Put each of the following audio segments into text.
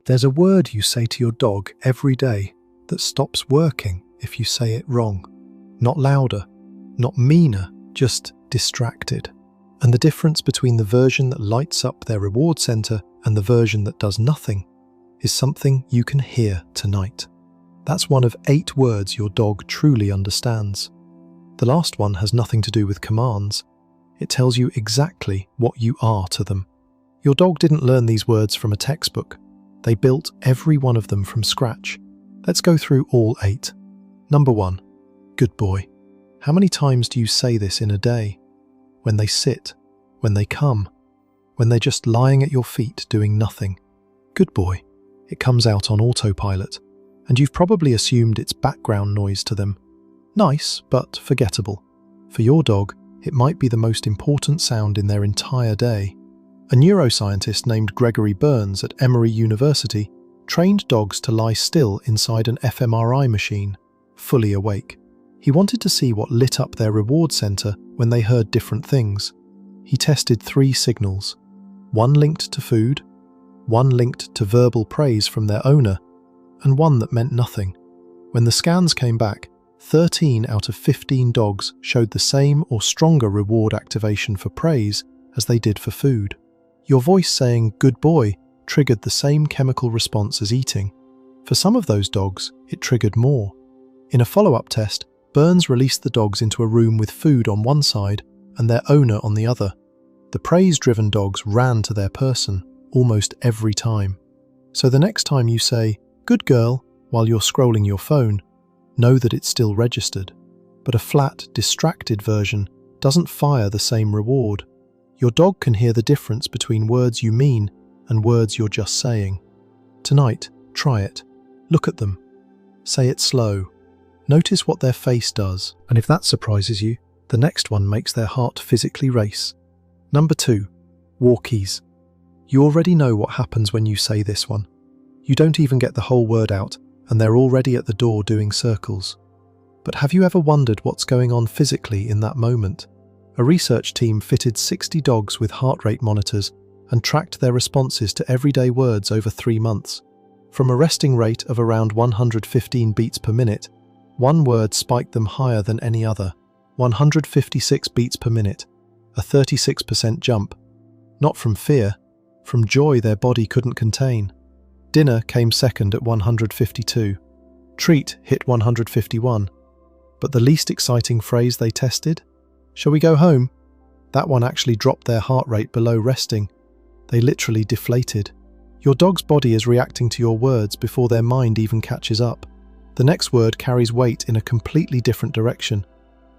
There's a word you say to your dog every day that stops working if you say it wrong. Not louder, not meaner, just distracted. And the difference between the version that lights up their reward center and the version that does nothing is something you can hear tonight. That's one of 8 words your dog truly understands. The last one has nothing to do with commands. It tells you exactly what you are to them. Your dog didn't learn these words from a textbook. They built every one of them from scratch. Let's go through all 8. Number 1. Good boy. How many times do you say this in a day? When they sit, when they come, when they're just lying at your feet doing nothing. Good boy. It comes out on autopilot, and you've probably assumed it's background noise to them. Nice, but forgettable. For your dog, it might be the most important sound in their entire day. A neuroscientist named Berns at Emory University trained dogs to lie still inside an fMRI machine, fully awake. He wanted to see what lit up their reward center when they heard different things. He tested 3 signals, one linked to food, one linked to verbal praise from their owner, and one that meant nothing. When the scans came back, 13 out of 15 dogs showed the same or stronger reward activation for praise as they did for food. Your voice saying "good boy" triggered the same chemical response as eating. For some of those dogs, it triggered more. In a follow-up test, Berns released the dogs into a room with food on one side and their owner on the other. The praise-driven dogs ran to their person almost every time. So the next time you say "good girl" while you're scrolling your phone, know that it's still registered. But a flat, distracted version doesn't fire the same reward. Your dog can hear the difference between words you mean and words you're just saying. Tonight, try it. Look at them. Say it slow. Notice what their face does, and if that surprises you, the next one makes their heart physically race. Number 2. Walkies. You already know what happens when you say this one. You don't even get the whole word out, and they're already at the door doing circles. But have you ever wondered what's going on physically in that moment? A research team fitted 60 dogs with heart rate monitors and tracked their responses to everyday words over 3 months. From a resting rate of around 115 beats per minute, one word spiked them higher than any other, 156 beats per minute, a 36% jump. Not from fear, from joy their body couldn't contain. Dinner came second at 152. Treat hit 151. But the least exciting phrase they tested? "Shall we go home?" That one actually dropped their heart rate below resting. They literally deflated. Your dog's body is reacting to your words before their mind even catches up. The next word carries weight in a completely different direction,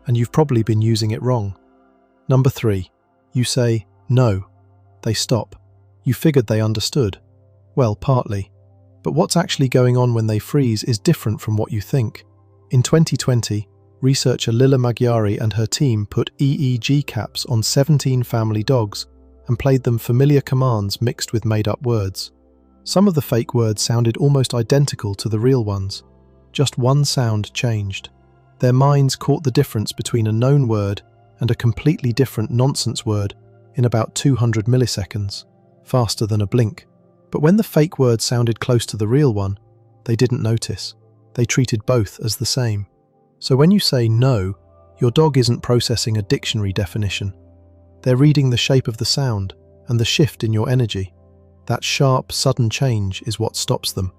and you've probably been using it wrong. Number 3. You say, "no." They stop. You figured they understood. Well, partly. But what's actually going on when they freeze is different from what you think. In 2020, researcher Magyari and her team put EEG caps on 17 family dogs and played them familiar commands mixed with made-up words. Some of the fake words sounded almost identical to the real ones. Just one sound changed. Their minds caught the difference between a known word and a completely different nonsense word in about 200 milliseconds, faster than a blink. But when the fake word sounded close to the real one, they didn't notice. They treated both as the same. So when you say "no," your dog isn't processing a dictionary definition. They're reading the shape of the sound and the shift in your energy. That sharp, sudden change is what stops them.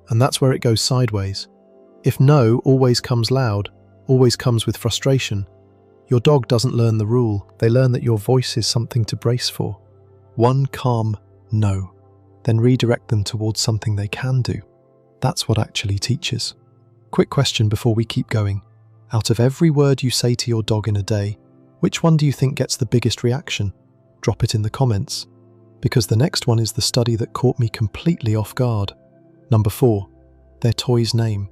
And that's where it goes sideways. If "no" always comes loud, always comes with frustration, your dog doesn't learn the rule. They learn that your voice is something to brace for. One calm "no." Then redirect them towards something they can do. That's what actually teaches. Quick question before we keep going. Out of every word you say to your dog in a day, which one do you think gets the biggest reaction? Drop it in the comments. Because the next one is the study that caught me completely off guard. Number 4. Their toy's name.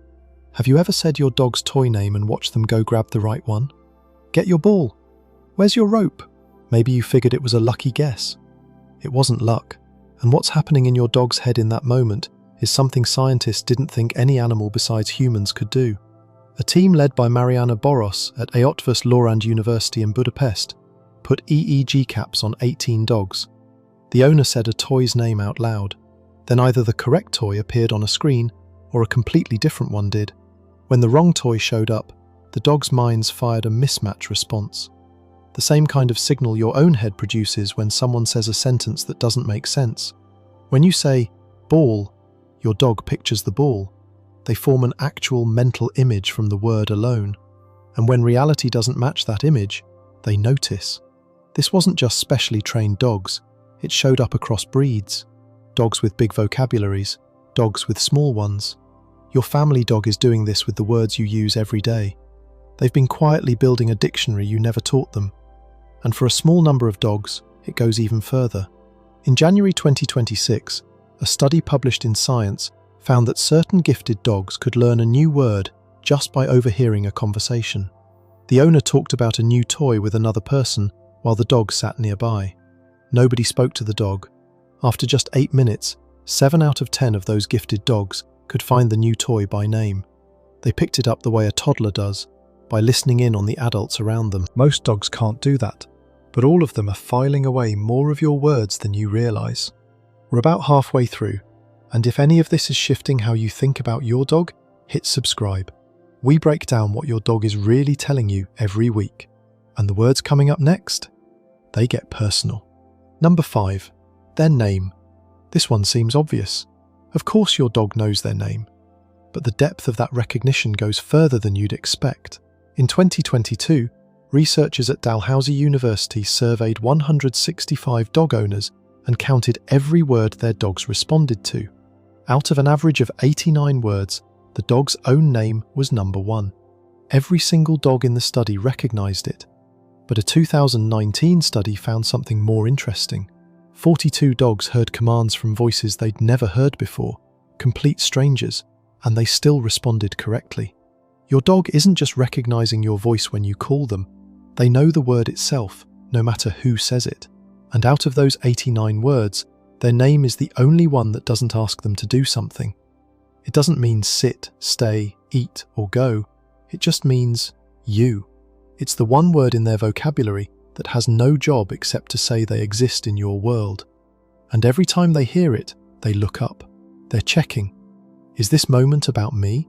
Have you ever said your dog's toy name and watched them go grab the right one? Get your ball. Where's your rope? Maybe you figured it was a lucky guess. It wasn't luck. And what's happening in your dog's head in that moment is something scientists didn't think any animal besides humans could do. A team led by Mariana Boros at Emory University in Budapest put EEG caps on 18 dogs. The owner said a toy's name out loud. Then either the correct toy appeared on a screen or a completely different one did. When the wrong toy showed up, the dog's minds fired a mismatch response. The same kind of signal your own head produces when someone says a sentence that doesn't make sense. When you say, ball, your dog pictures the ball. They form an actual mental image from the word alone. And when reality doesn't match that image, they notice. This wasn't just specially trained dogs, it showed up across breeds. Dogs with big vocabularies, dogs with small ones. Your family dog is doing this with the words you use every day. They've been quietly building a dictionary you never taught them. And for a small number of dogs, it goes even further. In January 2026, a study published in Science found that certain gifted dogs could learn a new word just by overhearing a conversation. The owner talked about a new toy with another person while the dog sat nearby. Nobody spoke to the dog. After just 8 minutes, 7 out of 10 of those gifted dogs could find the new toy by name. They picked it up the way a toddler does, by listening in on the adults around them. Most dogs can't do that, but all of them are filing away more of your words than you realise. We're about halfway through, and if any of this is shifting how you think about your dog, hit subscribe. We break down what your dog is really telling you every week. And the words coming up next? They get personal. Number 5. Their name. This one seems obvious. Of course your dog knows their name. But the depth of that recognition goes further than you'd expect. In 2022, researchers at Dalhousie University surveyed 165 dog owners and counted every word their dogs responded to. Out of an average of 89 words, the dog's own name was number 1. Every single dog in the study recognized it. But a 2019 study found something more interesting. 42 dogs heard commands from voices they'd never heard before, complete strangers, and they still responded correctly. Your dog isn't just recognizing your voice when you call them, they know the word itself, no matter who says it. And out of those 89 words, their name is the only one that doesn't ask them to do something. It doesn't mean sit, stay, eat, or go. It just means you. It's the one word in their vocabulary that has no job except to say they exist in your world. And every time they hear it, they look up. They're checking. Is this moment about me?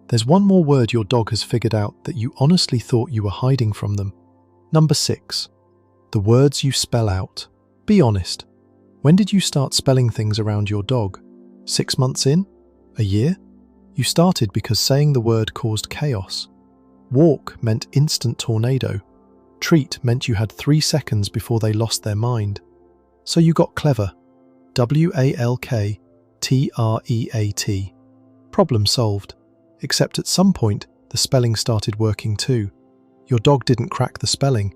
There's one more word your dog has figured out that you honestly thought you were hiding from them. Number 6. The words you spell out. Be honest. When did you start spelling things around your dog? 6 months in? A year? You started because saying the word caused chaos. Walk meant instant tornado. Treat meant you had 3 seconds before they lost their mind. So you got clever. WALKTREAT. Problem solved. Except at some point, the spelling started working too. Your dog didn't crack the spelling.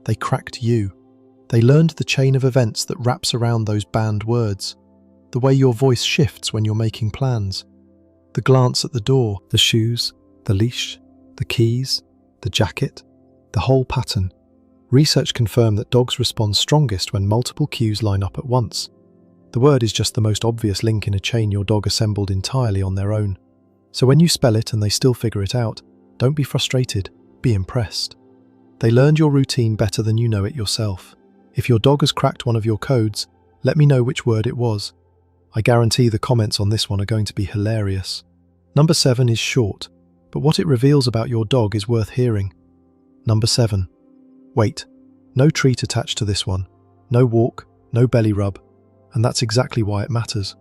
They cracked you. They learned the chain of events that wraps around those banned words. The way your voice shifts when you're making plans. The glance at the door, the shoes, the leash, the keys, the jacket, the whole pattern. Research confirmed that dogs respond strongest when multiple cues line up at once. The word is just the most obvious link in a chain your dog assembled entirely on their own. So when you spell it and they still figure it out, don't be frustrated, be impressed. They learned your routine better than you know it yourself. If your dog has cracked one of your codes, let me know which word it was. I guarantee the comments on this one are going to be hilarious. Number 7 is short, but what it reveals about your dog is worth hearing. Number 7. Wait. No treat attached to this one. No walk, no belly rub. And that's exactly why it matters.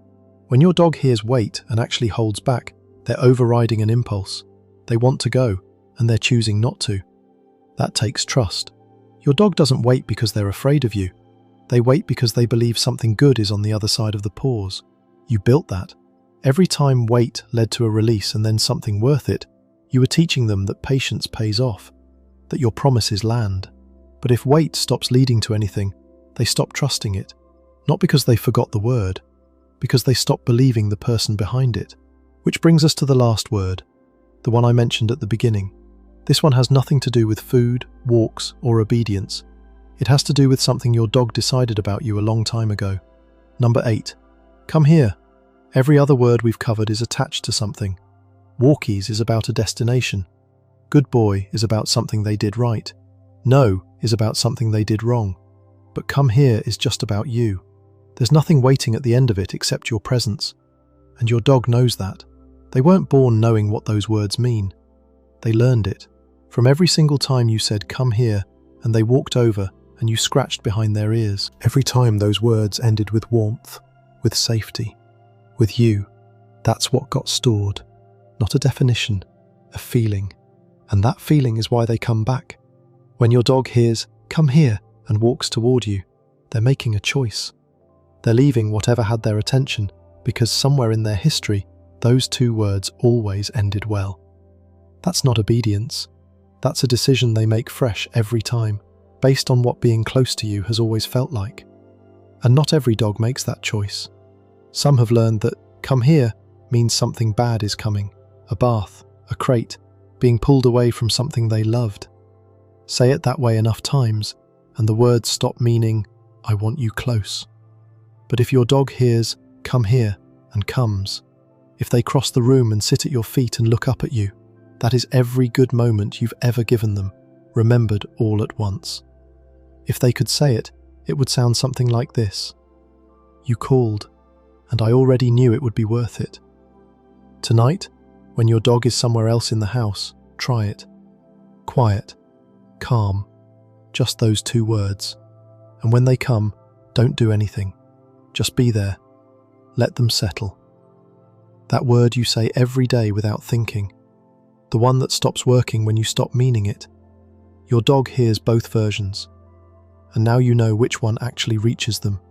When your dog hears wait and actually holds back, they're overriding an impulse. They want to go, and they're choosing not to. That takes trust. Your dog doesn't wait because they're afraid of you. They wait because they believe something good is on the other side of the pause. You built that. Every time wait led to a release and then something worth it, you were teaching them that patience pays off, that your promises land. But if wait stops leading to anything, they stop trusting it. Not because they forgot the word, because they stop believing the person behind it. Which brings us to the last word, the one I mentioned at the beginning. This one has nothing to do with food, walks, or obedience. It has to do with something your dog decided about you a long time ago. Number 8. Come here. Every other word we've covered is attached to something. Walkies is about a destination. Good boy is about something they did right. No is about something they did wrong. But come here is just about you. There's nothing waiting at the end of it except your presence. And your dog knows that. They weren't born knowing what those words mean. They learned it. From every single time you said, "Come here," and they walked over and you scratched behind their ears. Every time those words ended with warmth, with safety, with you. That's what got stored. Not a definition, a feeling. And that feeling is why they come back. When your dog hears, "Come here," and walks toward you, they're making a choice. They're leaving whatever had their attention, because somewhere in their history, those two words always ended well. That's not obedience. That's a decision they make fresh every time, based on what being close to you has always felt like. And not every dog makes that choice. Some have learned that "come here" means something bad is coming, a bath, a crate, being pulled away from something they loved. Say it that way enough times, and the words stop meaning, "I want you close." But if your dog hears, "Come here," and comes, if they cross the room and sit at your feet and look up at you, that is every good moment you've ever given them, remembered all at once. If they could say it, it would sound something like this. "You called, and I already knew it would be worth it." Tonight, when your dog is somewhere else in the house, try it. Quiet, calm, just those two words. And when they come, don't do anything. Just be there. Let them settle. That word you say every day without thinking. The one that stops working when you stop meaning it. Your dog hears both versions. And now you know which one actually reaches them.